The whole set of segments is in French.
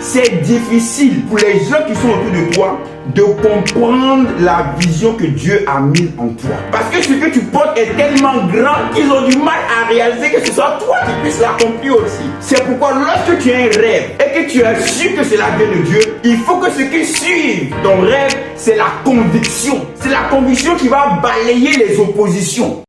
c'est difficile pour les gens qui sont autour de toi de comprendre la vision que Dieu a mise en toi. Parce que ce que tu portes est tellement grand qu'ils ont du mal à réaliser que ce soit toi qui puisses l'accomplir aussi. C'est pourquoi lorsque tu as un rêve et que tu as su que c'est la vie de Dieu, il faut que ce qui suive ton rêve, c'est la conviction. C'est la conviction qui va balayer les oppositions.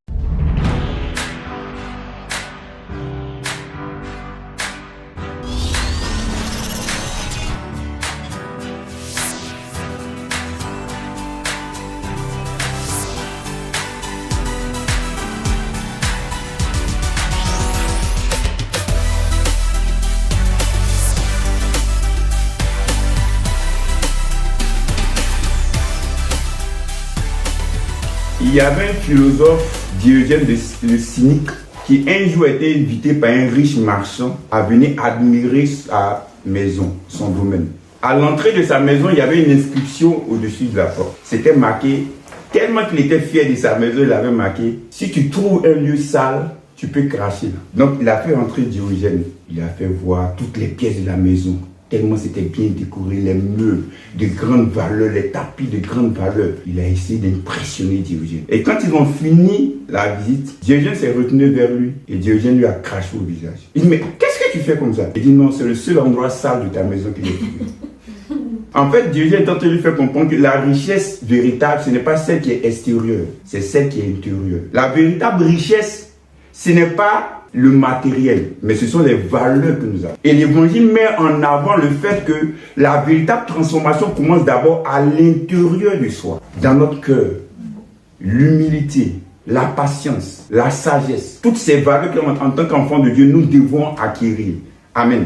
Il y avait un philosophe, Diogène le Cynique, qui un jour a été invité par un riche marchand à venir admirer sa maison, son domaine. À l'entrée de sa maison, il y avait une inscription au-dessus de la porte. C'était marqué, tellement qu'il était fier de sa maison, il avait marqué « Si tu trouves un lieu sale, tu peux cracher là ». Donc il a fait entrer Diogène. Il a fait voir toutes les pièces de la maison. Tellement c'était bien décoré, les meubles de grande valeur, les tapis de grande valeur. Il a essayé d'impressionner Diogène. Et quand ils ont fini la visite, Diogène s'est retourné vers lui et Diogène lui a craché au visage. Il dit, mais qu'est-ce que tu fais comme ça? Il dit, non, c'est le seul endroit sale de ta maison que j'ai trouvé. En fait, Diogène est en train de lui faire comprendre que la richesse véritable, ce n'est pas celle qui est extérieure, c'est celle qui est intérieure. La véritable richesse, ce n'est pas le matériel, mais ce sont les valeurs que nous avons. Et l'évangile met en avant le fait que la véritable transformation commence d'abord à l'intérieur de soi, dans notre cœur. L'humilité, la patience, la sagesse, toutes ces valeurs qu'en tant qu'enfants de Dieu, nous devons acquérir. Amen.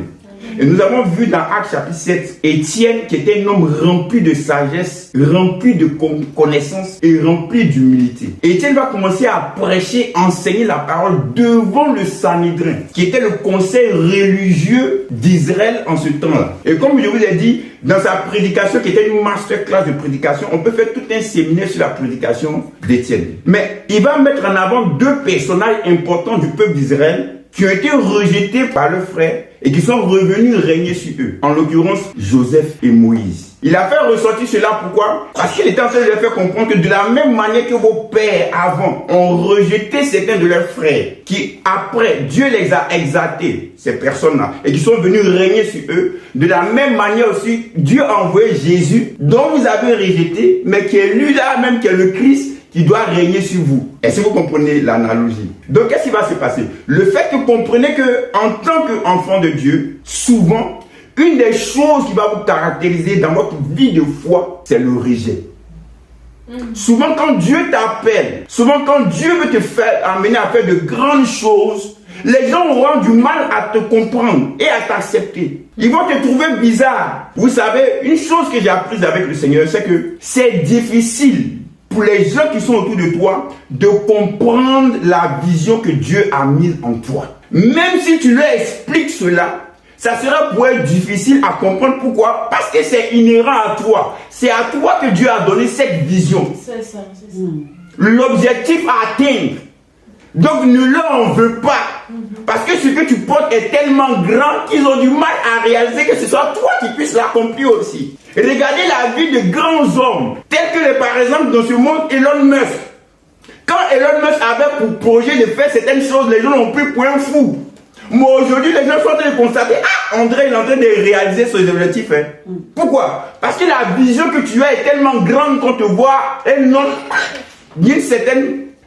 Et nous avons vu dans Actes chapitre 7, Étienne qui était un homme rempli de sagesse, rempli de connaissances et rempli d'humilité. Étienne va commencer à prêcher, enseigner la parole devant le Sanhédrin, qui était le conseil religieux d'Israël en ce temps-là. Et comme je vous ai dit, dans sa prédication, qui était une masterclass de prédication, on peut faire tout un séminaire sur la prédication d'Étienne. Mais il va mettre en avant deux personnages importants du peuple d'Israël qui ont été rejetés par leurs frères et qui sont revenus régner sur eux. En l'occurrence, Joseph et Moïse. Il a fait ressortir cela, pourquoi? Parce qu'il était en train de leur faire comprendre que de la même manière que vos pères avant ont rejeté certains de leurs frères, qui après, Dieu les a exaltés, ces personnes-là, et qui sont venus régner sur eux, de la même manière aussi, Dieu a envoyé Jésus, dont vous avez rejeté, mais qui est lui-là même, qui est le Christ, qui doit régner sur vous. Est-ce que vous comprenez l'analogie? Donc, qu'est-ce qui va se passer? Le fait que vous comprenez que, en tant qu'enfant de Dieu, souvent, une des choses qui va vous caractériser dans votre vie de foi, c'est le rejet. Souvent, quand Dieu t'appelle, souvent, quand Dieu veut te faire amener à faire de grandes choses, les gens auront du mal à te comprendre et à t'accepter. Ils vont te trouver bizarre. Vous savez, une chose que j'ai apprise avec le Seigneur, c'est que c'est difficile pour les gens qui sont autour de toi, de comprendre la vision que Dieu a mise en toi. Même si tu leur expliques cela, ça sera pour être difficile à comprendre. Pourquoi? Parce que c'est inhérent à toi. C'est à toi que Dieu a donné cette vision. C'est ça, c'est ça. L'objectif à atteindre. Donc ne leur en veux pas. Parce que ce que tu portes est tellement grand qu'ils ont du mal à réaliser que ce soit toi qui puisses l'accomplir aussi. Regardez la vie de grands hommes, tels que par exemple dans ce monde Elon Musk. Quand Elon Musk avait pour projet de faire certaines choses, les gens l'ont pris pour un fou. Mais aujourd'hui, les gens sont en train de constater, ah, André il est en train de réaliser ses objectifs. Hein. Pourquoi? Parce que la vision que tu as est tellement grande qu'on te voit un homme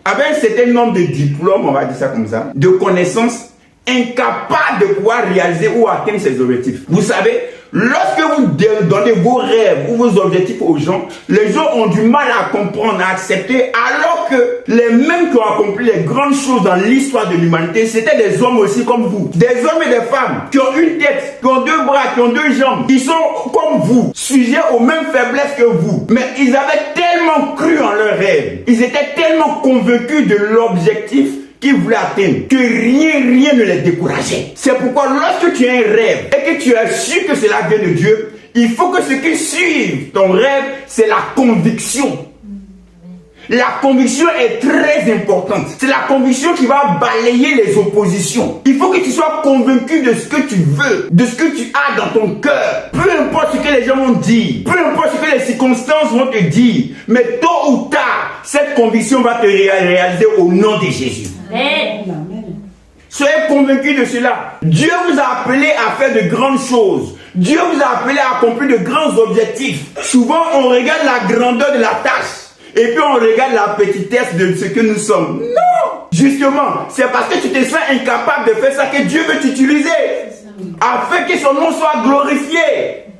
avec un certain nombre de diplômes, on va dire ça comme ça, de connaissances, incapable de pouvoir réaliser ou atteindre ses objectifs. Vous savez, lorsque vous donnez vos rêves ou vos objectifs aux gens, les gens ont du mal à comprendre, à accepter, alors que les mêmes qui ont accompli les grandes choses dans l'histoire de l'humanité, c'était des hommes aussi comme vous. Des hommes et des femmes qui ont une tête, qui ont deux bras, qui ont deux jambes, qui sont comme vous, sujets aux mêmes faiblesses que vous. Mais ils avaient tellement cru en leurs rêves, ils étaient tellement convaincus de l'objectif qu'ils voulaient atteindre, que rien ne les décourageait. C'est pourquoi lorsque tu as un rêve et que tu as su que c'est la vie de Dieu, il faut que ce qui suive ton rêve, c'est la conviction. La conviction est très importante. C'est la conviction qui va balayer les oppositions. Il faut que tu sois convaincu de ce que tu veux, de ce que tu as dans ton cœur. Peu importe ce que les gens vont dire, peu importe ce que les circonstances vont te dire, mais tôt ou tard, cette conviction va te réaliser au nom de Jésus. Amen. Soyez convaincus de cela. Dieu vous a appelé à faire de grandes choses. Dieu vous a appelé à accomplir de grands objectifs. Souvent, on regarde la grandeur de la tâche. Et puis on regarde la petitesse de ce que nous sommes. Non! Justement, c'est parce que tu te sens incapable de faire ça que Dieu veut t'utiliser. Afin que son nom soit glorifié.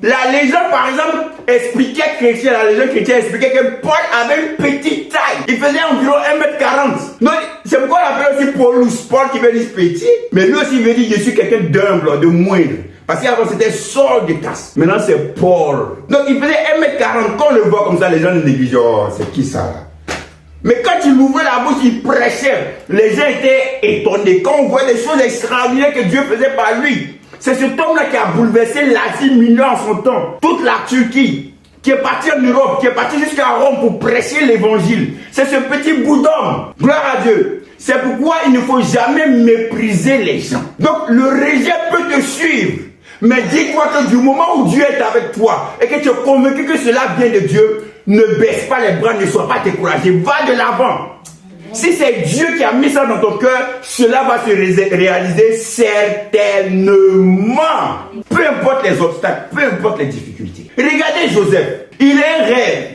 La légende, par exemple, expliquait chrétien, la légende chrétienne expliquait que Paul avait une petite taille. Il faisait environ 1m40. Donc, c'est pourquoi on l'appelle aussi Paulus. Paul qui veut dire petit. Mais lui aussi veut dire je suis quelqu'un d'humble, de moindre. Parce qu'avant c'était Saul de Tarse. Maintenant c'est Paul. Donc il faisait 1m40. Quand on le voit comme ça, les gens négligent. Oh, c'est qui ça là? Mais quand il ouvrait la bouche, il prêchait. Les gens étaient étonnés. Quand on voit des choses extraordinaires que Dieu faisait par lui. C'est cet homme-là qui a bouleversé l'Asie mineure en son temps. Toute la Turquie. Qui est parti en Europe. Qui est parti jusqu'à Rome pour prêcher l'évangile. C'est ce petit bout d'homme. Gloire à Dieu. C'est pourquoi il ne faut jamais mépriser les gens. Donc le rejet peut te suivre. Mais dis-toi que du moment où Dieu est avec toi et que tu es convaincu que cela vient de Dieu, ne baisse pas les bras, ne sois pas découragé, va de l'avant. Si c'est Dieu qui a mis ça dans ton cœur, cela va se réaliser certainement. Peu importe les obstacles, peu importe les difficultés. Regardez Joseph, il a un rêve.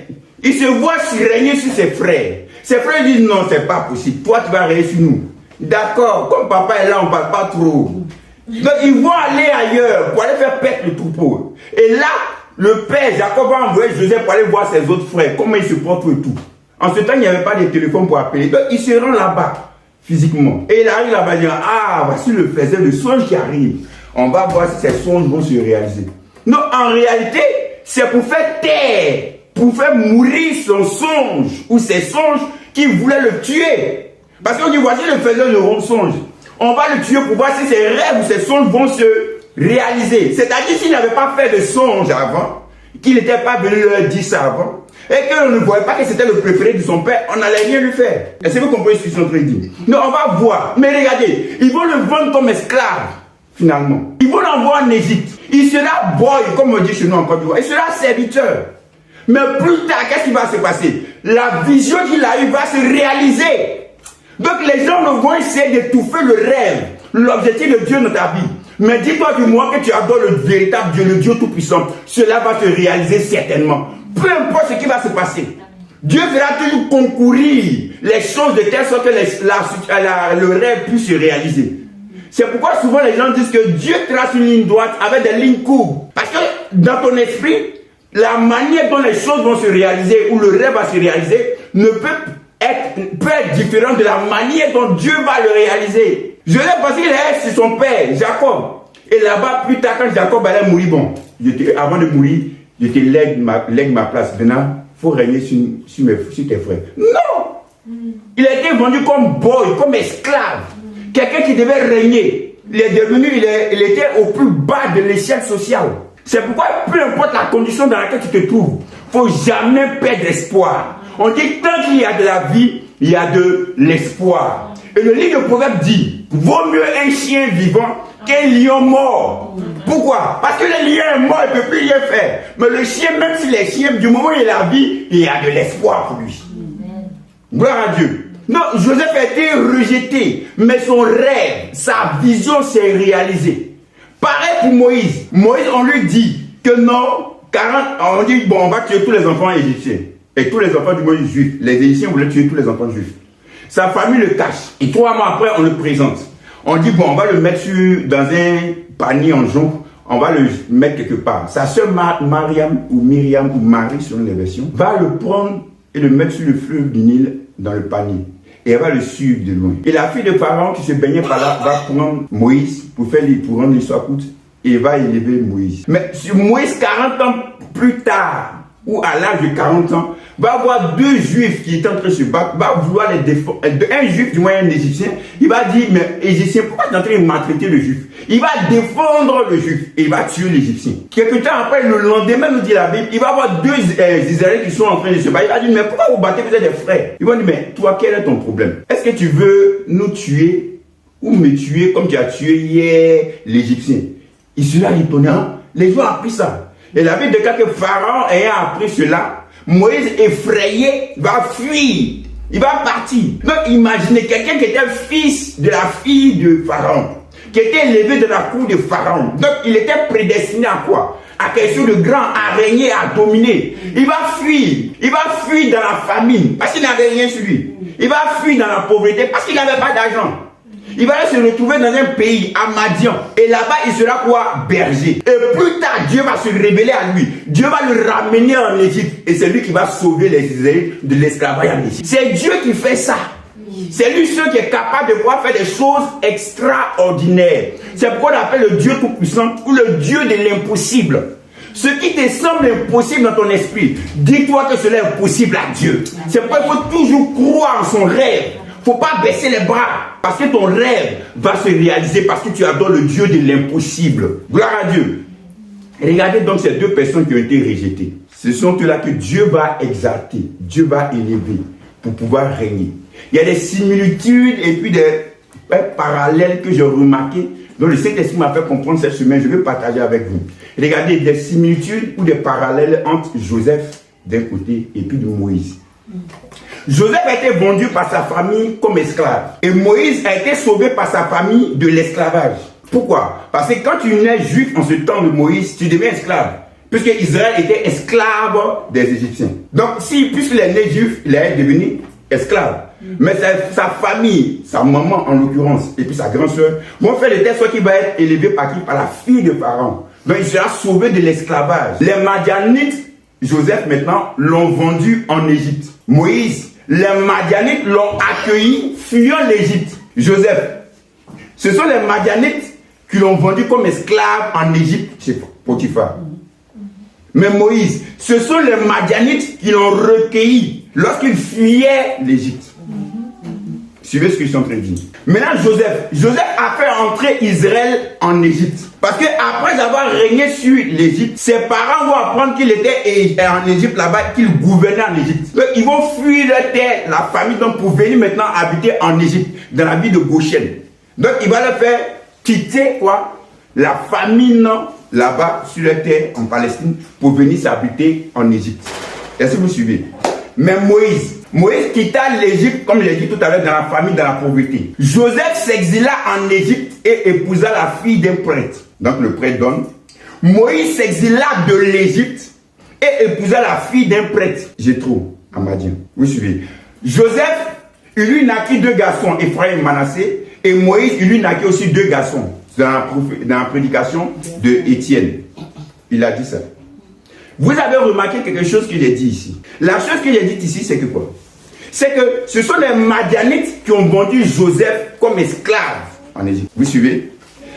Il se voit régner sur ses frères. Ses frères disent non, c'est pas possible. Toi, tu vas régner sur nous. D'accord, comme papa est là, on ne parle pas trop. Donc ils vont aller ailleurs pour aller faire perdre le troupeau. Et là, le père Jacob va envoyer Joseph pour aller voir ses autres frères, comment ils se portent et tout. En ce temps, il n'y avait pas de téléphone pour appeler. Donc il se rend là-bas, physiquement. Et il arrive là-bas, il dit, ah, voici le faiseur de songe qui arrive. On va voir si ces songes vont se réaliser. Non, en réalité, c'est pour faire taire, pour faire mourir son songe, ou ses songes qui voulaient le tuer. Parce qu'on dit, voici le faiseur de songe. On va le tuer pour voir si ses rêves ou ses songes vont se réaliser. C'est-à-dire s'il n'avait pas fait de songe avant, qu'il n'était pas venu leur dire ça avant, et qu'on ne voyait pas que c'était le préféré de son père, on n'allait rien lui faire. Est-ce que vous comprenez ce qu'ils sont en train de dire? Non, on va voir. Mais regardez, ils vont le vendre comme esclave, finalement. Ils vont l'envoyer en Égypte. Il sera boy, comme on dit chez nous en Côte d'Ivoire. Il sera serviteur. Mais plus tard, qu'est-ce qui va se passer? La vision qu'il a eue va se réaliser. Donc les gens ne vont essayer d'étouffer le rêve, l'objectif de Dieu dans ta vie. Mais dis-toi du moins que tu adores le véritable Dieu, le Dieu tout-puissant. Cela va se réaliser certainement. Peu importe ce qui va se passer. Dieu fera toujours concourir les choses de telle sorte que le rêve puisse se réaliser. C'est pourquoi souvent les gens disent que Dieu trace une ligne droite avec des lignes courbes. Parce que dans ton esprit, la manière dont les choses vont se réaliser ou le rêve va se réaliser ne peut être différent de la manière dont Dieu va le réaliser. Je l'ai pensé qu'il est sur son père, Jacob. Et là-bas, plus tard, quand Jacob allait mourir, bon, avant de mourir, je te lègue ma place. Maintenant, il faut régner sur tes frères. Non! Il a été vendu comme boy, comme esclave. Quelqu'un qui devait régner. Il est devenu, il était au plus bas de l'échelle sociale. C'est pourquoi, peu importe la condition dans laquelle tu te trouves, il ne faut jamais perdre espoir. On dit tant qu'il y a de la vie, il y a de l'espoir. Et le livre de Proverbes dit, vaut mieux un chien vivant qu'un lion mort. Pourquoi? Parce que le lion est mort, il ne peut plus rien faire. Mais le chien, même s'il est chien, du moment où il a la vie, il y a de l'espoir pour lui. Gloire à Dieu. Non, Joseph a été rejeté, mais son rêve, sa vision s'est réalisée. Pareil pour Moïse. Moïse, on lui dit que non, 40, on dit, bon, on va tuer tous les enfants égyptiens. Et tous les enfants du monde juif. Les Égyptiens voulaient tuer tous les enfants juifs. Sa famille le cache. Et 3 mois après, on le présente. On dit, bon, on va le mettre dans un panier en jonc. On va le mettre quelque part. Sa soeur Mariam ou Myriam ou Marie, selon les versions, va le prendre et le mettre sur le fleuve du Nil dans le panier. Et elle va le suivre de loin. Et la fille de Pharaon qui se baignait par là va prendre Moïse pour rendre l'histoire courte et va élever Moïse. Mais sur Moïse, 40 ans plus tard, ou à l'âge de 40 ans, va avoir deux juifs qui étaient en train de se battre, va vouloir les défendre. Un juif, du moins un égyptien, il va dire, mais égyptien, pourquoi tu es en train de maltraiter le juif? Il va défendre le juif et il va tuer l'égyptien. Quelque temps après, le lendemain, nous dit la Bible, il va avoir deux Israéliens qui sont en train de se battre. Il va dire, mais pourquoi vous battez, vous êtes des frères? Ils vont dire, mais toi, quel est ton problème? Est-ce que tu veux nous tuer ou me tuer comme tu as tué hier l'Égyptien? Il sera étonné, hein? Les gens ont appris ça. Et la Bible déclare que Pharaon ayant appris cela, Moïse effrayé va fuir. Il va partir. Donc imaginez quelqu'un qui était fils de la fille de Pharaon, qui était élevé de la cour de Pharaon. Donc il était prédestiné à quoi? À quelque chose de grand, à régner, à dominer. Il va fuir. Il va fuir dans la famine parce qu'il n'avait rien sur lui. Il va fuir dans la pauvreté parce qu'il n'avait pas d'argent. Il va se retrouver dans un pays, à Madian. Et là-bas, il sera quoi? Berger. Et plus tard, Dieu va se révéler à lui. Dieu va le ramener en Égypte. Et c'est lui qui va sauver les Israéliens de l'esclavage en Égypte. C'est Dieu qui fait ça. C'est lui seul qui est capable de pouvoir faire des choses extraordinaires. C'est pourquoi on appelle le Dieu Tout-Puissant ou le Dieu de l'impossible. Ce qui te semble impossible dans ton esprit, dis-toi que cela est possible à Dieu. C'est pourquoi il faut toujours croire en son rêve. Il ne faut pas baisser les bras parce que ton rêve va se réaliser parce que tu adores le Dieu de l'impossible. Gloire à Dieu. Regardez donc ces deux personnes qui ont été rejetées. Ce sont eux-là que Dieu va exalter, Dieu va élever pour pouvoir régner. Il y a des similitudes et puis des parallèles que j'ai remarqués dont le Saint-Esprit m'a fait comprendre cette semaine. Je vais partager avec vous. Regardez des similitudes ou des parallèles entre Joseph d'un côté et puis de Moïse. Joseph a été vendu par sa famille comme esclave. Et Moïse a été sauvé par sa famille de l'esclavage. Pourquoi? Parce que quand tu nais juif en ce temps de Moïse, tu deviens esclave. Puisque Israël était esclave des Égyptiens. Donc, puisqu'il est né juif, il est devenu esclave. Mais sa famille, sa maman en l'occurrence, et puis sa grande soeur, vont faire de telle sorte qu'il va être élevé par qui? Par la fille de Pharaon. Donc, il sera sauvé de l'esclavage. Les Madianites, Joseph maintenant, l'ont vendu en Égypte. Moïse, les Madianites l'ont accueilli, fuyant l'Égypte. Joseph, ce sont les Madianites qui l'ont vendu comme esclave en Égypte chez Potiphar. Mais Moïse, ce sont les Madianites qui l'ont recueilli lorsqu'il fuyait l'Égypte. Suivez ce que je suis en train de dire. Maintenant, Joseph a fait entrer Israël en Égypte. Parce que après avoir régné sur l'Égypte, ses parents vont apprendre qu'il était en Égypte là-bas, qu'il gouvernait en Égypte. Donc, ils vont fuir leur terre, la famille, donc, pour venir maintenant habiter en Égypte, dans la ville de Goshen. Donc, il va leur faire quitter quoi? La famine là-bas, sur leur terre, en Palestine, pour venir s'habiter en Égypte. Est-ce que vous suivez? Mais Moïse quitta l'Égypte, comme je l'ai dit tout à l'heure, dans la famille, dans la pauvreté. Joseph s'exila en Égypte et épousa la fille d'un prêtre. Donc le prêtre donne. Moïse s'exila de l'Égypte et épousa la fille d'un prêtre. Jéthro, à Madian. Vous suivez? Joseph, il lui naquit deux garçons, Ephraim et Manassé. Et Moïse, il lui naquit aussi deux garçons. Dans la prédication de Étienne. Il a dit ça. Vous avez remarqué quelque chose qu'il a dit ici. La chose qu'il a dit ici, c'est que quoi? C'est que ce sont les Madianites qui ont vendu Joseph comme esclave en Égypte. Vous suivez?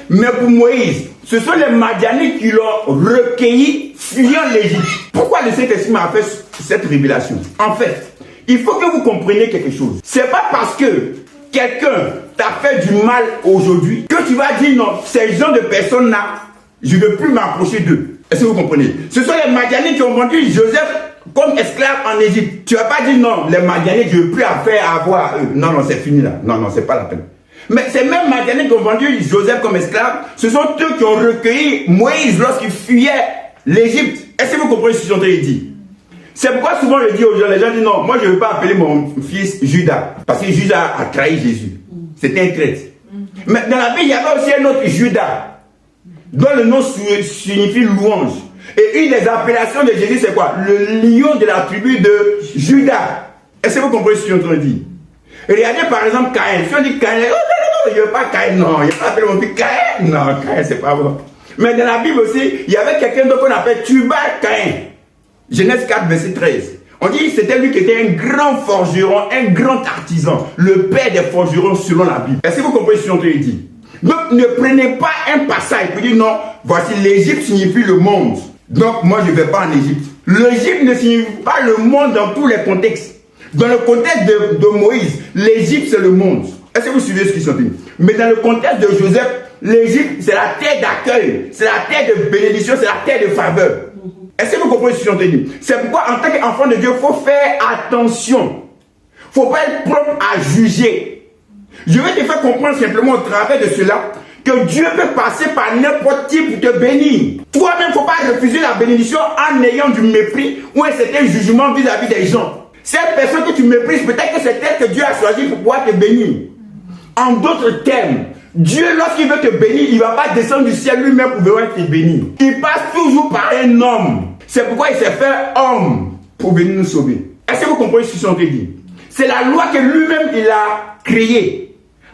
Mais pour Moïse, ce sont les Madianites qui l'ont recueilli fuyant l'Égypte. Pourquoi le Saint-Esprit m'a fait cette révélation? En fait, il faut que vous compreniez quelque chose. C'est pas parce que quelqu'un t'a fait du mal aujourd'hui que tu vas dire non, ces gens de personnes-là, je ne veux plus m'approcher d'eux. Est-ce que vous comprenez? Ce sont les Madianites qui ont vendu Joseph comme esclave en Égypte. Tu ne vas pas dire non, les Madianites, je ne veux plus affaire à avoir à eux. Non, non, c'est fini là. Non, non, c'est pas la peine. Mais ces mêmes Madianites qui ont vendu Joseph comme esclave, ce sont eux qui ont recueilli Moïse lorsqu'il fuyait l'Égypte. Est-ce que vous comprenez ce que je suis en train de dire? C'est pourquoi souvent je dis aux gens, les gens disent non, moi je ne veux pas appeler mon fils Judas. Parce que Judas a trahi Jésus. C'était un traître. Mais dans la Bible, il y avait aussi un autre Judas, dont le nom signifie louange. Et une des appellations de Jésus, c'est quoi? Le lion de la tribu de Judas. Est-ce que vous comprenez ce que je suis en train de dire? Regardez par exemple Caïn. Si on dit Caïn, oh non, non, non, je ne veux pas Caïn, non, il n'y a pas appelé mon fils Caïn. Non, Caïn, c'est pas bon. Mais dans la Bible aussi, il y avait quelqu'un d'autre qu'on appelle Tubal-Caïn. Genèse 4, verset 13. On dit que c'était lui qui était un grand forgeron, un grand artisan, le père des forgerons selon la Bible. Est-ce que vous comprenez ce que je suis en train de dire? Donc ne prenez pas un passage pour dire non, voici l'Égypte signifie le monde. Donc moi je ne vais pas en Égypte. L'Égypte ne signifie pas le monde dans tous les contextes. Dans le contexte de Moïse, l'Égypte c'est le monde. Est-ce que vous suivez ce qu'ils sont dit? Mais dans le contexte de Joseph, l'Égypte c'est la terre d'accueil, c'est la terre de bénédiction, c'est la terre de faveur. Est-ce que vous comprenez ce qu'ils sont dit? C'est pourquoi en tant qu'enfant de Dieu, il faut faire attention. Il ne faut pas être propre à juger. Je vais te faire comprendre simplement au travers de cela que Dieu peut passer par n'importe qui pour te bénir. Toi-même, il ne faut pas refuser la bénédiction en ayant du mépris ou un certain jugement vis-à-vis des gens. Cette personne que tu méprises, peut-être que c'est elle que Dieu a choisi pour pouvoir te bénir. En d'autres termes, Dieu, lorsqu'il veut te bénir, il ne va pas descendre du ciel lui-même pour venir te bénir. Il passe toujours par un homme. C'est pourquoi il s'est fait homme pour venir nous sauver. Est-ce que vous comprenez ce qu'ils sont en train de dire? C'est la loi que lui-même il a créée.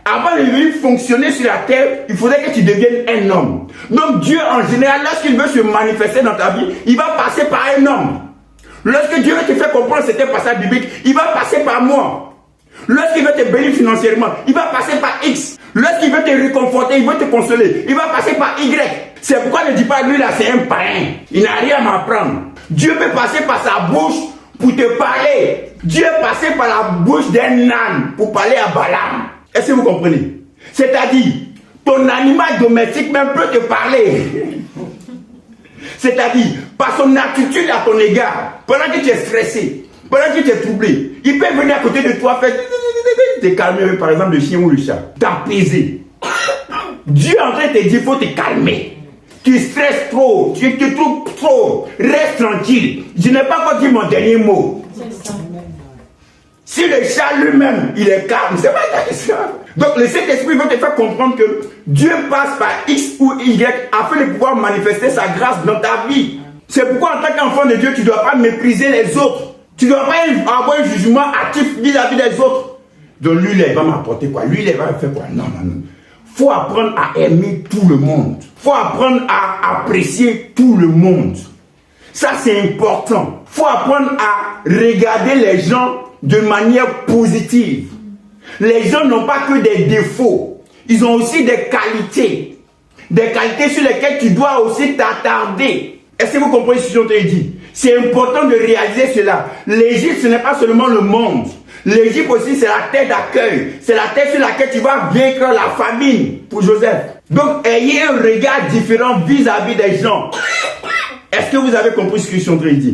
Avant de venir fonctionner sur la terre, il faudrait que tu deviennes un homme. Donc Dieu, en général, lorsqu'il veut se manifester dans ta vie, il va passer par un homme. Lorsque Dieu veut te faire comprendre certains passages bibliques, il va passer par moi. Lorsqu'il veut te bénir financièrement, il va passer par X. Lorsqu'il veut te réconforter, il veut te consoler, il va passer par Y. C'est pourquoi ne dis pas, lui là c'est un païen. Il n'a rien à m'apprendre. Dieu peut passer par sa bouche pour te parler. Dieu est passé par la bouche d'un âne pour parler à Balaam. Est-ce que vous comprenez? C'est-à-dire, ton animal domestique même peut te parler. C'est-à-dire, par son attitude à ton égard, pendant que tu es stressé, pendant que tu es troublé, il peut venir à côté de toi, faire te calmer, par exemple, le chien ou le chat, t'apaiser. Dieu est en train de te dire, il faut te calmer. Tu stresses trop, tu te troubles trop, reste tranquille. Je n'ai pas encore dit mon dernier mot. Si le chat lui-même, il est calme, c'est pas ta question. Donc le Saint-Esprit veut te faire comprendre que Dieu passe par X ou Y afin de pouvoir manifester sa grâce dans ta vie. C'est pourquoi en tant qu'enfant de Dieu, tu ne dois pas mépriser les autres. Tu ne dois pas avoir un jugement actif vis-à-vis des autres. Donc lui, il va m'apporter quoi? Lui, il va me faire quoi? Non, non, non. Il faut apprendre à aimer tout le monde. Il faut apprendre à apprécier tout le monde. Ça, c'est important. Il faut apprendre à regarder les gens de manière positive. Les gens n'ont pas que des défauts. Ils ont aussi des qualités. Des qualités sur lesquelles tu dois aussi t'attarder. Est-ce que vous comprenez ce que je t'ai dit? C'est important de réaliser cela. L'Égypte, ce n'est pas seulement le monde. L'Égypte aussi, c'est la terre d'accueil. C'est la terre sur laquelle tu vas vaincre la famine pour Joseph. Donc, ayez un regard différent vis-à-vis des gens. Est-ce que vous avez compris ce que je suis en train de dire?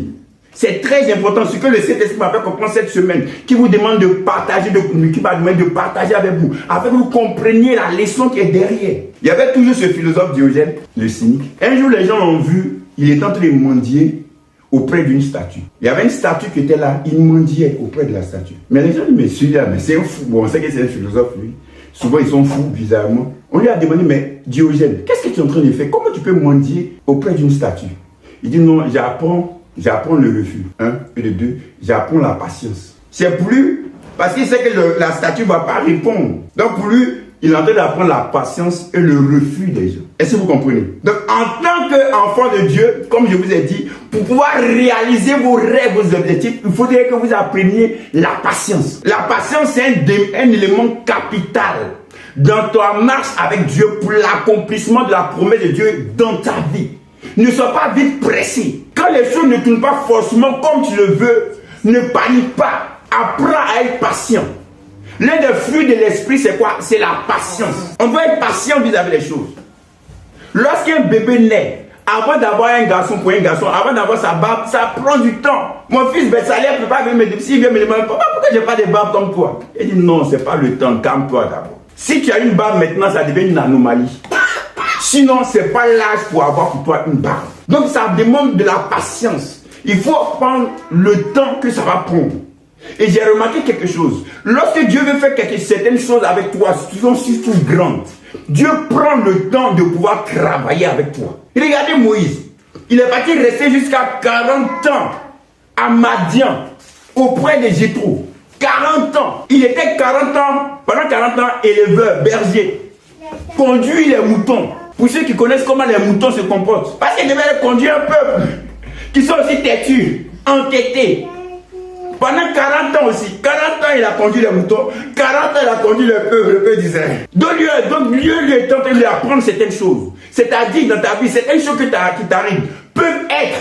C'est très important, ce que le Saint-Esprit m'a fait comprendre cette semaine, qui vous demande de partager, qui m'a demandé de partager avec vous, afin que vous compreniez la leçon qui est derrière. Il y avait toujours ce philosophe Diogène, le cynique. Un jour, les gens l'ont vu, il était en train de mendier auprès d'une statue. Il y avait une statue qui était là, il mendiait auprès de la statue. Mais les gens disent, mais celui-là, mais c'est un fou. Bon, on sait que c'est un philosophe, lui. Souvent, ils sont fous, bizarrement. On lui a demandé, mais Diogène, qu'est-ce que tu es en train de faire? Comment tu peux mendier auprès d'une statue? Il dit, non, j'apprends le refus. 1 et le 2, j'apprends la patience. C'est plus, parce qu'il sait que la statue ne va pas répondre. Donc pour lui, il est en train d'apprendre la patience et le refus des gens. Est-ce que vous comprenez? Donc en tant qu'enfant de Dieu, comme je vous ai dit, pour pouvoir réaliser vos rêves, vos objectifs, il faudrait que vous appreniez la patience. La patience, c'est un élément capital dans ta marche avec Dieu pour l'accomplissement de la promesse de Dieu dans ta vie. Ne sois pas vite pressé. Quand les choses ne tournent pas forcément comme tu le veux, ne panique pas. Apprends à être patient. L'un des fruits de l'esprit, c'est quoi? C'est la patience. On doit être patient vis-à-vis des choses. Lorsqu'un bébé naît, avant d'avoir un garçon pour un garçon, avant d'avoir sa barbe, ça prend du temps. Mon fils Betsalem ne peut pas venir me dire, s'il vient me demander, papa, pourquoi je n'ai pas de barbe comme toi? Il dit, non, ce n'est pas le temps, calme-toi d'abord. Si tu as une barbe maintenant, ça devient une anomalie. Sinon, ce n'est pas l'âge pour avoir pour toi une barbe. Donc, ça demande de la patience. Il faut prendre le temps que ça va prendre. Et j'ai remarqué quelque chose. Lorsque Dieu veut faire certaines choses avec toi, surtout grandes, Dieu prend le temps de pouvoir travailler avec toi. Regardez Moïse. Il est parti rester jusqu'à 40 ans à Madian, auprès de Jéthro. 40 ans. Il était 40 ans, pendant 40 ans, éleveur, berger. Conduit les moutons. Pour ceux qui connaissent comment les moutons se comportent. Parce qu'il devait conduire un peuple qui sont aussi têtus, entêtés. Pendant 40 ans aussi. 40 ans, il a conduit les moutons. 40 ans, il a conduit le peuple d'Israël. Donc, Dieu lui est en train de lui apprendre certaines choses. C'est-à-dire, dans ta vie, certaines choses qui t'arrivent peuvent être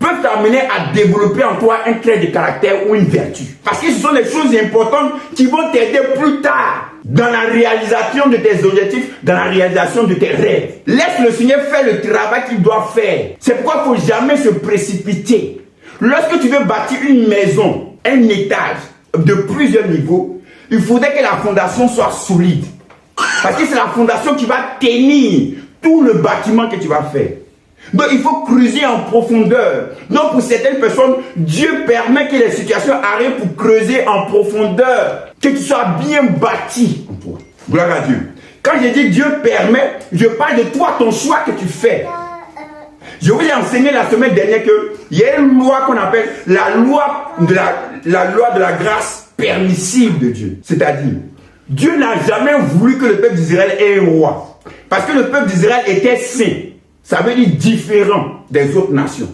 peuvent t'amener à développer en toi un trait de caractère ou une vertu. Parce que ce sont les choses importantes qui vont t'aider plus tard dans la réalisation de tes objectifs, dans la réalisation de tes rêves. Laisse le Seigneur faire le travail qu'il doit faire. C'est pourquoi il ne faut jamais se précipiter. Lorsque tu veux bâtir une maison, un étage de plusieurs niveaux, il faudrait que la fondation soit solide. Parce que c'est la fondation qui va tenir tout le bâtiment que tu vas faire. Donc il faut creuser en profondeur. Donc pour certaines personnes, Dieu permet que les situations arrivent pour creuser en profondeur. Que tu sois bien bâti en toi. Gloire à Dieu. Quand je dis Dieu permet, je parle de toi, ton choix que tu fais. Je vous ai enseigné la semaine dernière qu'il y a une loi qu'on appelle la loi de la grâce permissive de Dieu. C'est-à-dire, Dieu n'a jamais voulu que le peuple d'Israël ait un roi. Parce que le peuple d'Israël était saint. Ça veut dire différent des autres nations.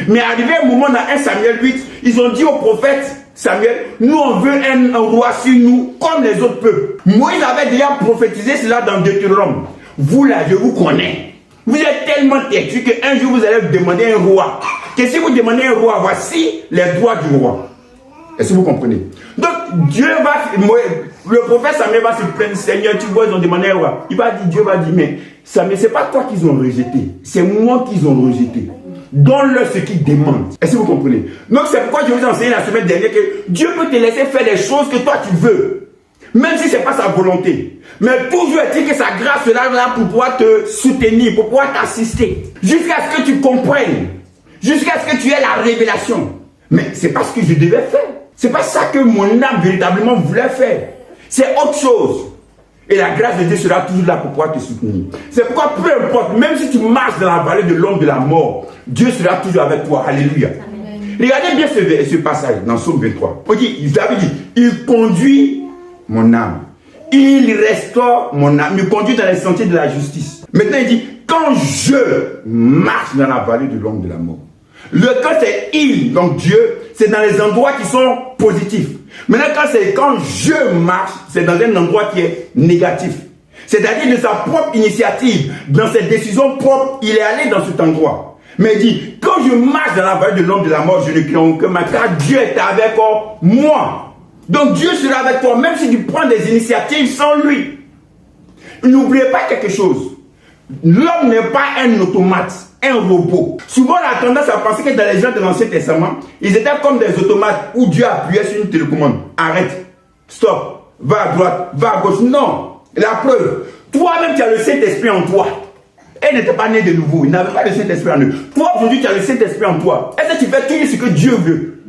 Mais arrivé un moment dans 1 Samuel 8, ils ont dit au prophète Samuel, nous on veut un roi sur nous comme les autres peuples. Moïse avait déjà prophétisé cela dans Deutéronome. Vous là, je vous connais. Vous êtes tellement têtus qu'un jour vous allez demander un roi. Que si vous demandez un roi, voici les droits du roi. Est-ce que vous comprenez? Donc Dieu va, le prophète Samuel va se plaindre, Seigneur, tu vois, ils ont demandé un roi. Dieu va dire, mais Samuel, c'est pas toi qu'ils ont rejeté, c'est moi qu'ils ont rejeté. Donne-leur ce qu'ils demandent. Est-ce que vous comprenez? Donc c'est pourquoi je vous ai enseigné la semaine dernière que Dieu peut te laisser faire les choses que toi tu veux. Même si ce n'est pas sa volonté. Mais toujours est-il que sa grâce sera là pour pouvoir te soutenir, pour pouvoir t'assister. Jusqu'à ce que tu comprennes. Jusqu'à ce que tu aies la révélation. Mais c'est pas ce que je devais faire. C'est pas ça que mon âme véritablement voulait faire. C'est autre chose. Et la grâce de Dieu sera toujours là pour pouvoir te soutenir. C'est pourquoi peu importe, même si tu marches dans la vallée de l'ombre de la mort, Dieu sera toujours avec toi. Alléluia. Amen. Regardez bien ce passage dans Psaume 23. David dit, il conduit mon âme. Il restaure mon âme. Il conduit dans les sentiers de la justice. Maintenant il dit, quand je marche dans la vallée de l'ombre de la mort. Le quand c'est il, donc Dieu, c'est dans les endroits qui sont positifs. Maintenant, quand je marche, c'est dans un endroit qui est négatif. C'est-à-dire de sa propre initiative, dans ses décisions propres, il est allé dans cet endroit. Mais il dit, quand je marche dans la vallée de l'ombre de la mort, je ne crains aucun mal, car Dieu est avec moi. Donc Dieu sera avec toi, même si tu prends des initiatives sans lui. N'oubliez pas quelque chose. L'homme n'est pas un automate, un robot. Souvent, on a tendance à penser que dans les gens de l'Ancien Testament, ils étaient comme des automates où Dieu appuyait sur une télécommande. Arrête, stop, va à droite, va à gauche. Non, la preuve, toi-même tu as le Saint-Esprit en toi. Elle n'était pas née de nouveau, il n'avait pas le Saint-Esprit en eux. Toi, aujourd'hui, tu as le Saint-Esprit en toi. Est-ce que tu fais tout ce que Dieu veut?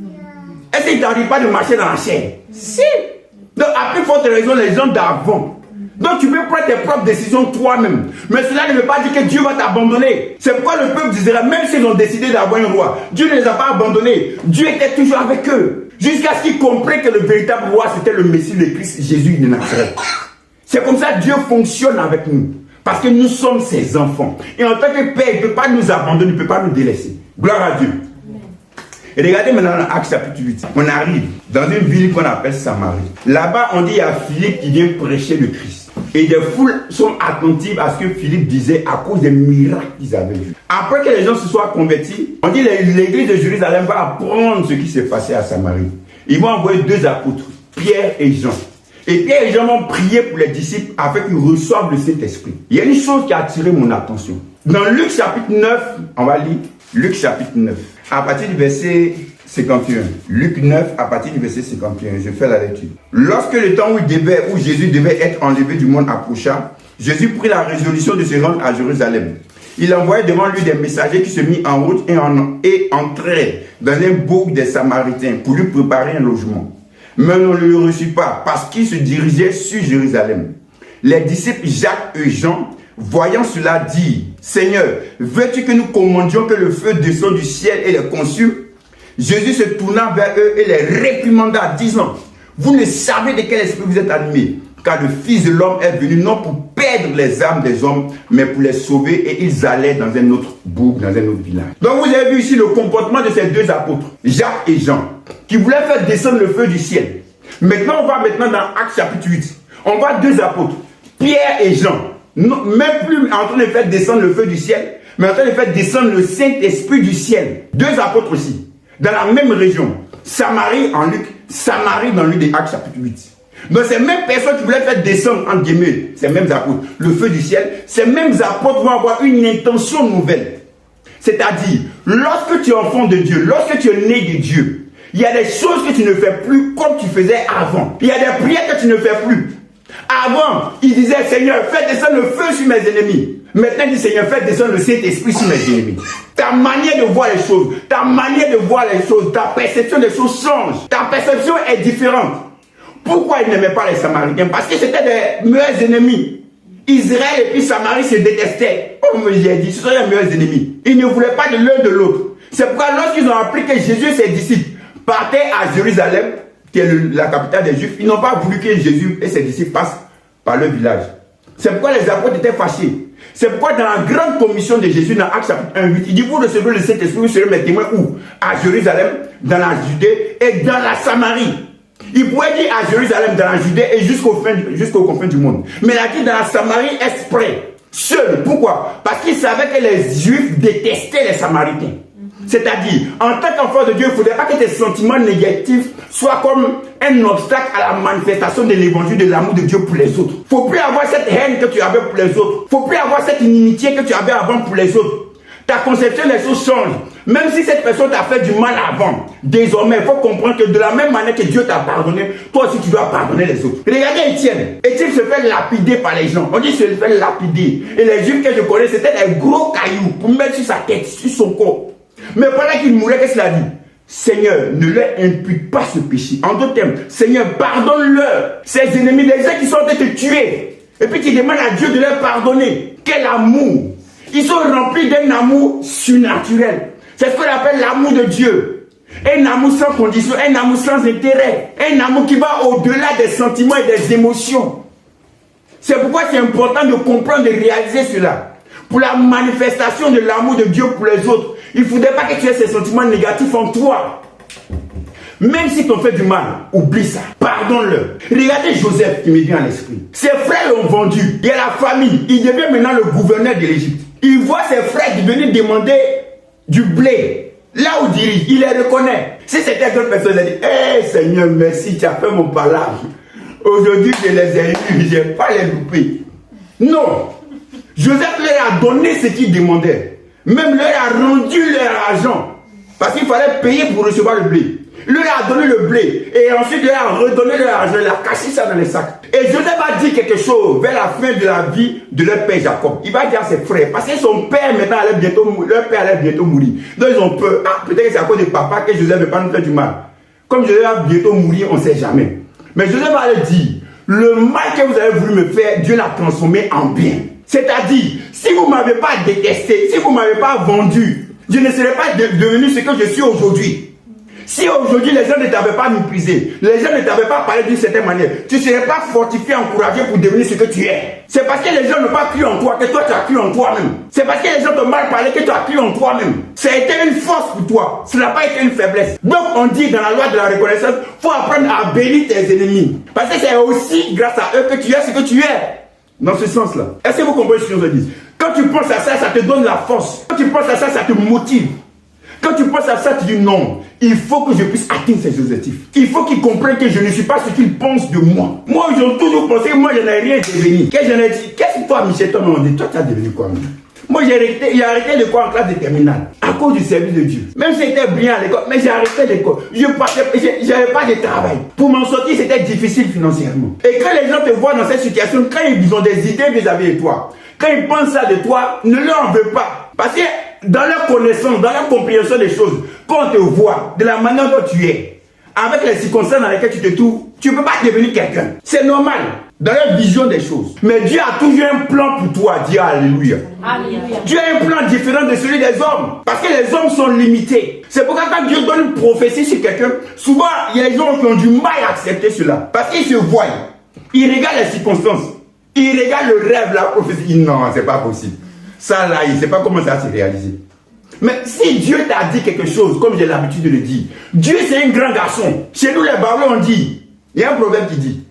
Est-ce qu'il ne t'arrive pas de marcher dans la chair? Si. Donc, à plus forte raison, les gens d'avant. Donc tu peux prendre tes propres décisions toi-même. Mais cela ne veut pas dire que Dieu va t'abandonner. C'est pourquoi le peuple d'Israël, même s'ils ont décidé d'avoir un roi, Dieu ne les a pas abandonnés. Dieu était toujours avec eux. Jusqu'à ce qu'ils comprennent que le véritable roi, c'était le Messie, le Christ, Jésus de Nazareth. C'est comme ça que Dieu fonctionne avec nous. Parce que nous sommes ses enfants. Et en tant que Père, il ne peut pas nous abandonner, il ne peut pas nous délaisser. Gloire à Dieu. Et regardez maintenant dans Actes chapitre 8. On arrive dans une ville qu'on appelle Samarie. Là-bas, on dit il y a Philippe qui vient prêcher le Christ. Et des foules sont attentives à ce que Philippe disait à cause des miracles qu'ils avaient vus. Après que les gens se soient convertis, on dit l'église de Jérusalem va apprendre ce qui s'est passé à Samarie. Ils vont envoyer 2 apôtres, Pierre et Jean. Et Pierre et Jean vont prier pour les disciples afin qu'ils reçoivent le Saint-Esprit. Il y a une chose qui a attiré mon attention. Dans Luc chapitre 9, on va lire Luc chapitre 9, à partir du verset 51. Luc 9, à partir du verset 51. Je fais la lecture. Lorsque le temps où Jésus devait être enlevé du monde approcha, Jésus prit la résolution de se rendre à Jérusalem. Il envoyait devant lui des messagers qui se mirent en route et entrèrent dans un bourg des Samaritains pour lui préparer un logement. Mais on ne le reçut pas parce qu'il se dirigeait sur Jérusalem. Les disciples Jacques et Jean, voyant cela, dirent, Seigneur, veux-tu que nous commandions que le feu descende du ciel et les consume? Jésus se tourna vers eux et les réprimanda, disant, vous ne savez de quel esprit vous êtes animés, car le Fils de l'homme est venu non pour perdre les âmes des hommes, mais pour les sauver, et ils allaient dans un autre bourg, dans un autre village. Donc vous avez vu ici le comportement de ces 2 apôtres, Jacques et Jean, qui voulaient faire descendre le feu du ciel. Maintenant, on va dans Actes chapitre 8. On voit 2 apôtres, Pierre et Jean. Non, même plus en train de faire descendre le feu du ciel, mais en train de faire descendre le Saint-Esprit du ciel. 2 apôtres aussi, dans la même région. Samarie en Luc, Samarie dans Luc des Actes chapitre 8. Donc ces mêmes personnes qui voulaient faire descendre, entre guillemets, ces mêmes apôtres, le feu du ciel, ces mêmes apôtres vont avoir une intention nouvelle. C'est-à-dire, lorsque tu es enfant de Dieu, lorsque tu es né de Dieu, il y a des choses que tu ne fais plus comme tu faisais avant. Il y a des prières que tu ne fais plus. Avant, il disait, Seigneur, fais descendre le feu sur mes ennemis. Maintenant, il dit, Seigneur, fais descendre le Saint-Esprit sur mes ennemis. Ta manière de voir les choses, ta manière de voir les choses, ta perception des choses change. Ta perception est différente. Pourquoi ils n'aimaient pas les Samaritains? Parce que c'était des meilleurs ennemis. Israël et puis Samarie se détestaient. Comme j'ai dit, ce sont les meilleurs ennemis. Ils ne voulaient pas de l'un de l'autre. C'est pourquoi lorsqu'ils ont appris que Jésus et ses disciples partaient à Jérusalem, qui est la capitale des Juifs, ils n'ont pas voulu que Jésus et ses disciples passent par leur village. C'est pourquoi les apôtres étaient fâchés. C'est pourquoi dans la grande commission de Jésus, dans Actes chapitre 1, 8, il dit, vous recevrez le Saint-Esprit, vous serez mes témoins où? À Jérusalem, dans la Judée et dans la Samarie. Il pouvait dire à Jérusalem, dans la Judée et jusqu'aux confins du monde. Mais il a dit dans la Samarie exprès, seul. Pourquoi? Parce qu'il savait que les Juifs détestaient les Samaritains. C'est-à-dire, en tant qu'enfant de Dieu, il ne faudrait pas que tes sentiments négatifs soient comme un obstacle à la manifestation de l'évangile de l'amour de Dieu pour les autres. Il ne faut plus avoir cette haine que tu avais pour les autres. Il ne faut plus avoir cette inimitié que tu avais avant pour les autres. Ta conception des choses change. Même si cette personne t'a fait du mal avant, désormais, il faut comprendre que de la même manière que Dieu t'a pardonné, toi aussi tu dois pardonner les autres. Regardez Étienne. Étienne se fait lapider par les gens. On dit qu'il se fait lapider. Et les Juifs que je connais, c'était des gros cailloux pour mettre sur sa tête, sur son corps. Mais pendant qu'il mourait, qu'est-ce qu'il a dit? Seigneur, ne leur impute pas ce péché. En d'autres termes, Seigneur, pardonne-leur. Ces ennemis, les gens qui sont en train de te tuer. Et puis tu demandes à Dieu de leur pardonner. Quel amour! Ils sont remplis d'un amour surnaturel. C'est ce qu'on appelle l'amour de Dieu. Un amour sans condition, un amour sans intérêt. Un amour qui va au-delà des sentiments et des émotions. C'est pourquoi c'est important de comprendre et de réaliser cela. Pour la manifestation de l'amour de Dieu pour les autres, il ne faudrait pas que tu aies ces sentiments négatifs en toi. Même si t'ont fait du mal, oublie ça. Pardonne-leur. Regardez Joseph qui me vient à l'esprit. Ses frères l'ont vendu. Il y a la famille. Il devient maintenant le gouverneur de l'Égypte. Il voit ses frères venir demander du blé. Là où il dirige, il les reconnaît. Si c'était d'autres personnes, il dit, hey, Seigneur, merci, tu as fait mon palabre. Aujourd'hui, je les ai eus, je n'ai pas les loupés. Non. Joseph leur a donné ce qu'ils demandaient. Même leur a rendu leur argent. Parce qu'il fallait payer pour recevoir le blé. Il leur a donné le blé. Et ensuite, il leur a redonné leur argent. Il a caché ça dans les sacs. Et Joseph a dit quelque chose vers la fin de la vie de leur père Jacob. Il va dire à ses frères. Parce que son père maintenant allait bientôt mourir. Leur père allait bientôt mourir. Donc ils ont peur. Ah, peut-être que c'est à cause de papa que Joseph ne va pas nous faire du mal. Comme Joseph va bientôt mourir, on ne sait jamais. Mais Joseph va leur dire, le mal que vous avez voulu me faire, Dieu l'a transformé en bien. C'est-à-dire, si vous ne m'avez pas détesté, si vous ne m'avez pas vendu, je ne serais pas devenu ce que je suis aujourd'hui. Si aujourd'hui les gens ne t'avaient pas méprisé, les gens ne t'avaient pas parlé d'une certaine manière, tu ne serais pas fortifié, encouragé pour devenir ce que tu es. C'est parce que les gens n'ont pas cru en toi que toi tu as cru en toi-même. C'est parce que les gens t'ont mal parlé que tu as cru en toi-même. Ça a été une force pour toi, ça n'a pas été une faiblesse. Donc on dit dans la loi de la reconnaissance, il faut apprendre à bénir tes ennemis. Parce que c'est aussi grâce à eux que tu es ce que tu es. Dans ce sens-là. Est-ce que vous comprenez ce que je dis? Quand tu penses à ça, ça te donne la force. Quand tu penses à ça, ça te motive. Quand tu penses à ça, tu dis non, il faut que je puisse atteindre ces objectifs. Il faut qu'ils comprennent que je ne suis pas ce qu'ils pensent de moi. Moi, ils ont toujours pensé que moi, je n'ai rien devenu. Qu'est-ce que j'en ai dit? Qu'est-ce que toi, Michel, toi, on dit, toi, tu as devenu quoi, même? Moi, j'ai arrêté l'école en classe de terminale à cause du service de Dieu. Même si j'étais brillant à l'école, mais j'ai arrêté l'école. Je n'avais pas de travail. Pour m'en sortir, c'était difficile financièrement. Et quand les gens te voient dans cette situation, quand ils ont des idées vis-à-vis de toi, quand ils pensent ça de toi, ne leur en veux pas. Parce que dans leur connaissance, dans leur compréhension des choses, quand on te voit, de la manière dont tu es, avec les circonstances dans lesquelles tu te trouves, tu ne peux pas devenir quelqu'un. C'est normal. Dans leur vision des choses. Mais Dieu a toujours un plan pour toi. Dis alléluia. Alléluia. Dieu a un plan différent de celui des hommes. Parce que les hommes sont limités. C'est pourquoi quand Dieu donne une prophétie sur quelqu'un, souvent il y a des gens qui ont du mal à accepter cela. Parce qu'ils se voient. Ils regardent les circonstances. Ils regardent le rêve, la prophétie. Non, c'est pas possible. Ça là, il ne sait pas comment ça s'est réalisé. Mais si Dieu t'a dit quelque chose, comme j'ai l'habitude de le dire, Dieu c'est un grand garçon. Chez nous les Babylons on dit, il y a un proverbe qui dit,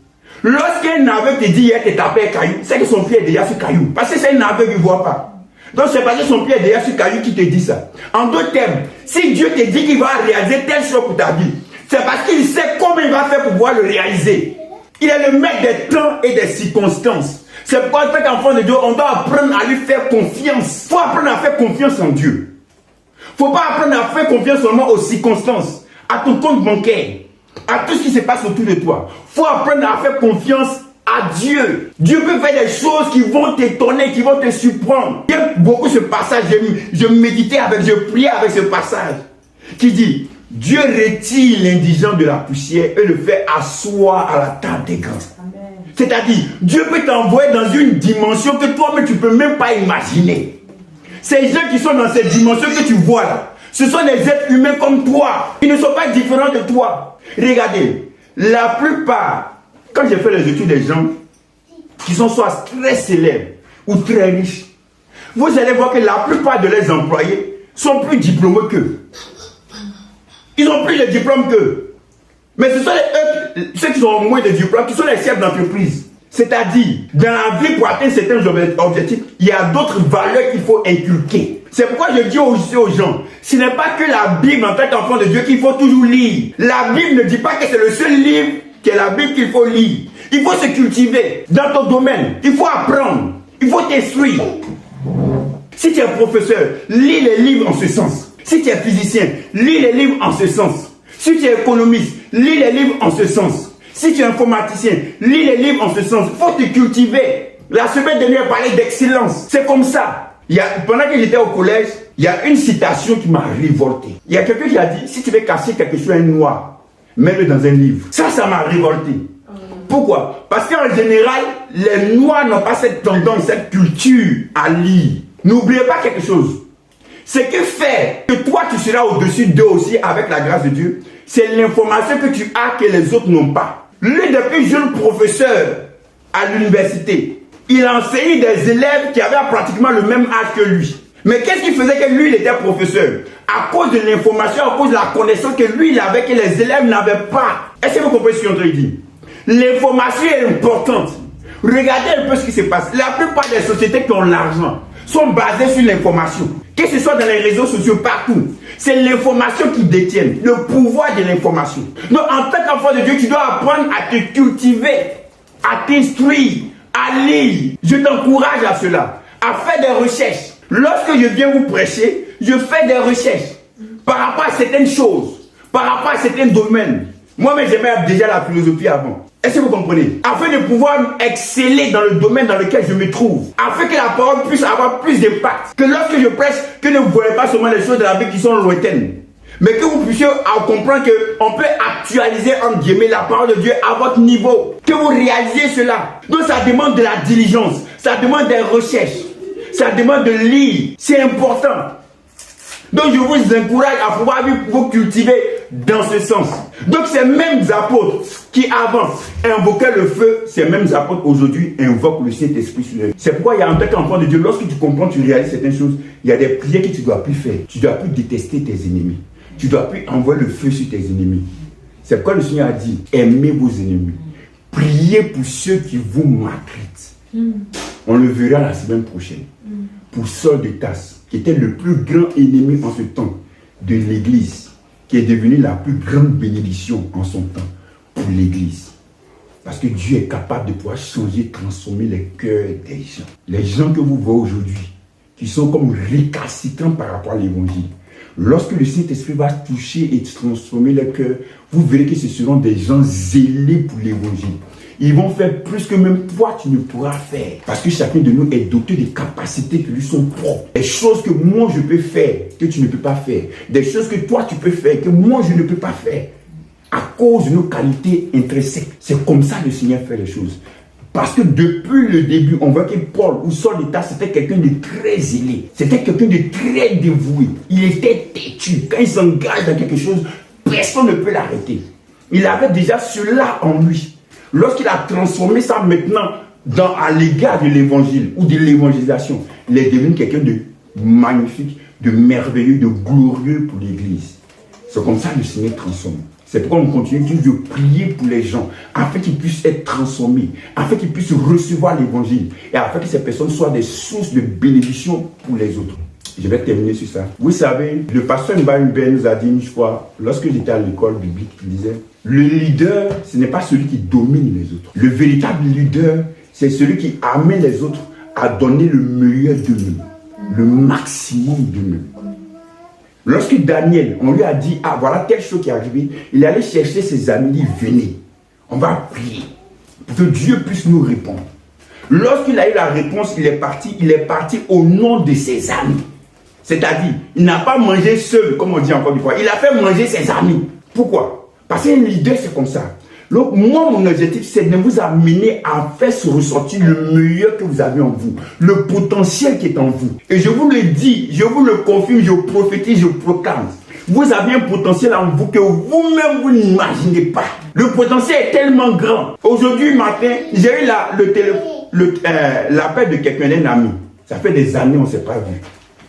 Lorsqu'un aveugle te dit hier que tapé un caillou, c'est que son pied est déjà sur caillou. Parce que c'est un aveugle qui ne voit pas. Donc c'est parce que son pied est déjà sur caillou qui te dit ça. En d'autres termes, si Dieu te dit qu'il va réaliser telle chose pour ta vie, c'est parce qu'il sait comment il va faire pour pouvoir le réaliser. Il est le maître des temps et des circonstances. C'est pourquoi en tant qu'enfant de Dieu, on doit apprendre à lui faire confiance. Il faut apprendre à faire confiance en Dieu. Il ne faut pas apprendre à faire confiance seulement aux circonstances, à ton compte bancaire, à tout ce qui se passe autour de toi. Il faut apprendre à faire confiance à Dieu. Dieu peut faire des choses qui vont t'étonner, qui vont te surprendre. J'aime beaucoup ce passage, je méditais avec, je priais avec ce passage qui dit: Dieu retire l'indigent de la poussière et le fait asseoir à la table des grands. C'est-à-dire, Dieu peut t'envoyer dans une dimension que toi-même tu ne peux même pas imaginer. Ces gens qui sont dans cette dimension que tu vois là, ce sont des êtres humains comme toi. Ils ne sont pas différents de toi. Regardez, la plupart, quand j'ai fait les études des gens qui sont soit très célèbres ou très riches, vous allez voir que la plupart de leurs employés sont plus diplômés qu'eux. Ils ont plus de diplômes qu'eux. Mais ce sont ceux qui ont moins de diplômes qui sont les chefs d'entreprise. C'est-à-dire, dans la vie, pour atteindre certains objectifs, il y a d'autres valeurs qu'il faut inculquer. C'est pourquoi je dis aux gens, ce n'est pas que la Bible en tant qu'enfant de Dieu qu'il faut toujours lire. La Bible ne dit pas que c'est le seul livre qui est la Bible qu'il faut lire. Il faut se cultiver dans ton domaine. Il faut apprendre. Il faut t'instruire. Si tu es professeur, lis les livres en ce sens. Si tu es physicien, lis les livres en ce sens. Si tu es économiste, lis les livres en ce sens. Si tu es informaticien, lis les livres en ce sens. Il faut te cultiver. La semaine dernière, je parlais d'excellence. C'est comme ça. Pendant que j'étais au collège, il y a une citation qui m'a révolté. Il y a quelqu'un qui a dit: si tu veux cacher quelque chose à un noir, mets-le dans un livre. Ça m'a révolté. Pourquoi? Parce qu'en général, les noirs n'ont pas cette tendance, cette culture à lire. N'oubliez pas quelque chose. Ce qui fait que toi, tu seras au-dessus d'eux aussi avec la grâce de Dieu, c'est l'information que tu as que les autres n'ont pas. L'un des plus jeunes professeurs à l'université, il enseignait des élèves qui avaient pratiquement le même âge que lui. Mais qu'est-ce qui faisait que lui, il était professeur? À cause de l'information, à cause de la connaissance que lui, il avait, que les élèves n'avaient pas. Est-ce que vous comprenez ce que je suis en train de dire? L'information est importante. Regardez un peu ce qui se passe. La plupart des sociétés qui ont l'argent sont basées sur l'information. Que ce soit dans les réseaux sociaux, partout. C'est l'information qui détiennent, le pouvoir de l'information. Donc, en tant qu'enfant de Dieu, tu dois apprendre à te cultiver, à t'instruire, à lire. Je t'encourage à cela, à faire des recherches. Lorsque je viens vous prêcher, je fais des recherches par rapport à certaines choses, par rapport à certains domaines. Moi-même, j'aimais déjà la philosophie avant. Est-ce que vous comprenez? Afin de pouvoir exceller dans le domaine dans lequel je me trouve. Afin que la parole puisse avoir plus d'impact. Que lorsque je prêche, que ne vous voyez pas seulement les choses de la Bible qui sont lointaines. Mais que vous puissiez comprendre qu'on peut actualiser, entre guillemets, la parole de Dieu à votre niveau. Que vous réalisiez cela. Donc ça demande de la diligence. Ça demande des recherches. Ça demande de lire. C'est important. Donc je vous encourage à pouvoir vous cultiver dans ce sens. Donc ces mêmes apôtres qui avant invoquaient le feu, ces mêmes apôtres aujourd'hui invoquent le Saint-Esprit sur eux. C'est pourquoi il y a en tant qu'enfant de Dieu, lorsque tu comprends, tu réalises certaines choses, il y a des prières que tu ne dois plus faire. Tu ne dois plus détester tes ennemis. Tu ne dois plus envoyer le feu sur tes ennemis. C'est pourquoi le Seigneur a dit: aimez vos ennemis. Priez pour ceux qui vous maltraitent. On le verra la semaine prochaine. Pour Saul de Tarse, qui était le plus grand ennemi en ce temps de l'Église, qui est devenu la plus grande bénédiction en son temps pour l'Église. Parce que Dieu est capable de pouvoir changer, transformer les cœurs des gens. Les gens que vous voyez aujourd'hui, qui sont comme récalcitrants par rapport à l'Évangile, lorsque le Saint-Esprit va toucher et transformer les cœurs, vous verrez que ce seront des gens zélés pour l'Évangile. Ils vont faire plus que même toi tu ne pourras faire. Parce que chacun de nous est doté de capacités qui lui sont propres. Des choses que moi je peux faire, que tu ne peux pas faire. Des choses que toi tu peux faire, que moi je ne peux pas faire. À cause de nos qualités intrinsèques. C'est comme ça que le Seigneur fait les choses. Parce que depuis le début, on voit que Paul ou Saul de Tarse, c'était quelqu'un de très zélé. C'était quelqu'un de très dévoué. Il était têtu. Quand il s'engage dans quelque chose, personne ne peut l'arrêter. Il avait déjà cela en lui. Lorsqu'il a transformé ça maintenant à l'égard de l'évangile ou de l'évangélisation, il est devenu quelqu'un de magnifique, de merveilleux, de glorieux pour l'Église. C'est comme ça que le Seigneur transforme. C'est pourquoi on continue toujours de prier pour les gens, afin qu'ils puissent être transformés, afin qu'ils puissent recevoir l'évangile, et afin que ces personnes soient des sources de bénédiction pour les autres. Je vais terminer sur ça. Vous savez, le pasteur Mbahumben nous a dit une fois, lorsque j'étais à l'école biblique, il disait, le leader, ce n'est pas celui qui domine les autres. Le véritable leader, c'est celui qui amène les autres à donner le meilleur d'eux-mêmes, le maximum d'eux-mêmes. Lorsque Daniel, on lui a dit, ah voilà telle chose qui est arrivée, il allait chercher ses amis, il dit, venez, on va prier, pour que Dieu puisse nous répondre. Lorsqu'il a eu la réponse, il est parti au nom de ses amis. C'est-à-dire, il n'a pas mangé seul, comme on dit encore une fois. Il a fait manger ses amis. Pourquoi? Parce qu'un leader, c'est comme ça. Donc, moi, mon objectif, c'est de vous amener à faire se ressortir le meilleur que vous avez en vous. Le potentiel qui est en vous. Et je vous le dis, je vous le confirme, je prophétise, je proclame. Vous avez un potentiel en vous que vous-même, vous n'imaginez pas. Le potentiel est tellement grand. Aujourd'hui matin, j'ai eu l'appel de quelqu'un, d'un ami. Ça fait des années, on ne s'est pas vu.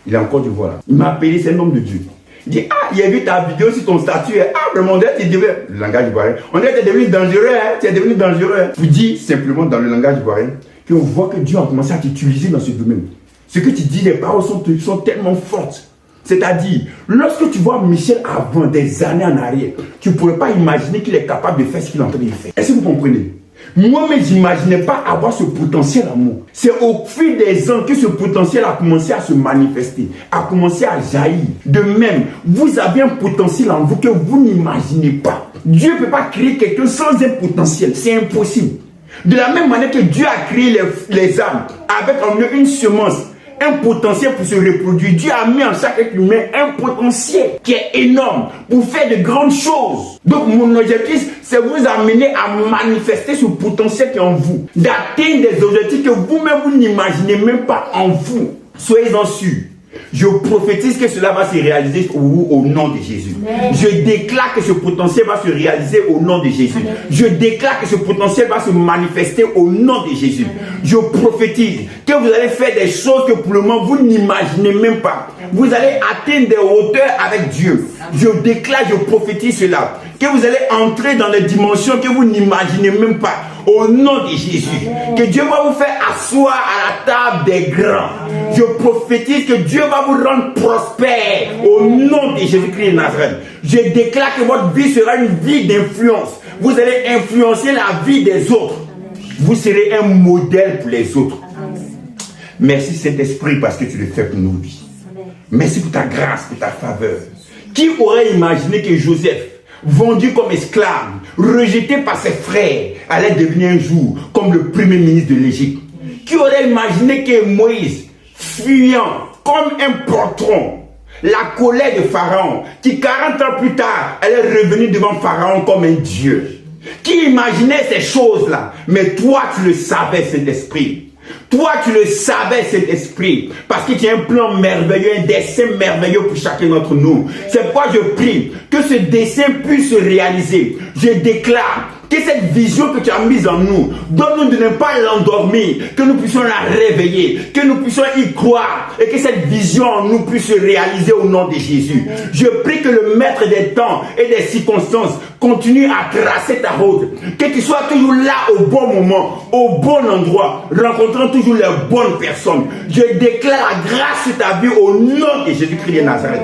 Il est encore du voilà. Il m'a appelé, c'est un homme de Dieu. Il dit, ah, il a vu ta vidéo sur ton statut. Ah, vraiment, tu devais. Le langage ivoirien. On dirait que tu es devenu dangereux. Tu es devenu dangereux. Je vous dis simplement dans le langage ivoirien qu'on voit que Dieu a commencé à t'utiliser dans ce domaine. Ce que tu dis, les paroles sont tellement fortes. C'est-à-dire, lorsque tu vois Michel avant des années en arrière, tu ne pourrais pas imaginer qu'il est capable de faire ce qu'il est en train de faire. Est-ce que vous comprenez? Moi-même, je n'imaginais pas avoir ce potentiel en moi. C'est au fil des ans que ce potentiel a commencé à se manifester, a commencé à jaillir. De même, vous avez un potentiel en vous que vous n'imaginez pas. Dieu ne peut pas créer quelqu'un sans un potentiel. C'est impossible. De la même manière que Dieu a créé les âmes avec en eux une semence, un potentiel pour se reproduire. Dieu a mis en chaque être humain un potentiel qui est énorme pour faire de grandes choses. Donc mon objectif, c'est vous amener à manifester ce potentiel qui est en vous, d'atteindre des objectifs que vous-même vous n'imaginez même pas en vous. Soyez-en sûrs. Je prophétise que cela va se réaliser pour vous au nom de Jésus. Amen. Je déclare que ce potentiel va se réaliser au nom de Jésus. Amen. Je déclare que ce potentiel va se manifester au nom de Jésus. Amen. Je prophétise que vous allez faire des choses que pour le moment vous n'imaginez même pas. Amen. Vous allez atteindre des hauteurs avec Dieu. Amen. Je déclare, je prophétise cela. Que vous allez entrer dans des dimensions que vous n'imaginez même pas. Au nom de Jésus. Amen. Que Dieu va vous faire asseoir à la table des grands. Amen. Je prophétise que Dieu va vous rendre prospère. Amen. Au nom de Jésus-Christ de Nazareth. Je déclare que votre vie sera une vie d'influence. Vous allez influencer la vie des autres. Amen. Vous serez un modèle pour les autres. Amen. Merci Saint-Esprit parce que tu le fais pour nos vies. Amen. Merci pour ta grâce, pour ta faveur. Qui aurait imaginé que Joseph, vendu comme esclave, rejeté par ses frères, allait devenir un jour comme le premier ministre de l'Égypte? Qui aurait imaginé que Moïse, fuyant comme un poltron, la colère de Pharaon, qui 40 ans plus tard allait revenir devant Pharaon comme un dieu? Qui imaginait ces choses-là? Mais toi, tu le savais, cet esprit. Toi, tu le savais, cet esprit, parce que tu as un plan merveilleux, un dessein merveilleux pour chacun d'entre nous. C'est pourquoi je prie que ce dessein puisse se réaliser. Je déclare que cette vision que tu as mise en nous, donne-nous de ne pas l'endormir, que nous puissions la réveiller, que nous puissions y croire et que cette vision en nous puisse se réaliser au nom de Jésus. Je prie que le maître des temps et des circonstances continue à tracer ta route, que tu sois toujours là au bon moment, au bon endroit, rencontrant toujours les bonnes personnes. Je déclare la grâce sur ta vie au nom de Jésus-Christ de Nazareth,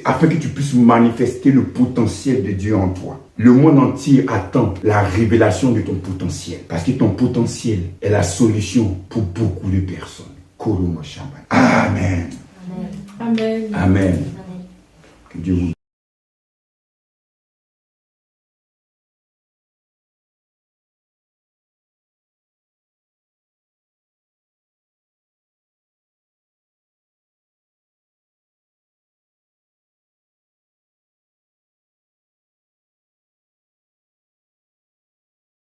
afin que tu puisses manifester le potentiel de Dieu en toi. Le monde entier attend la révélation de ton potentiel, parce que ton potentiel est la solution pour beaucoup de personnes. Amen. Amen. Amen. Amen. Que Dieu vous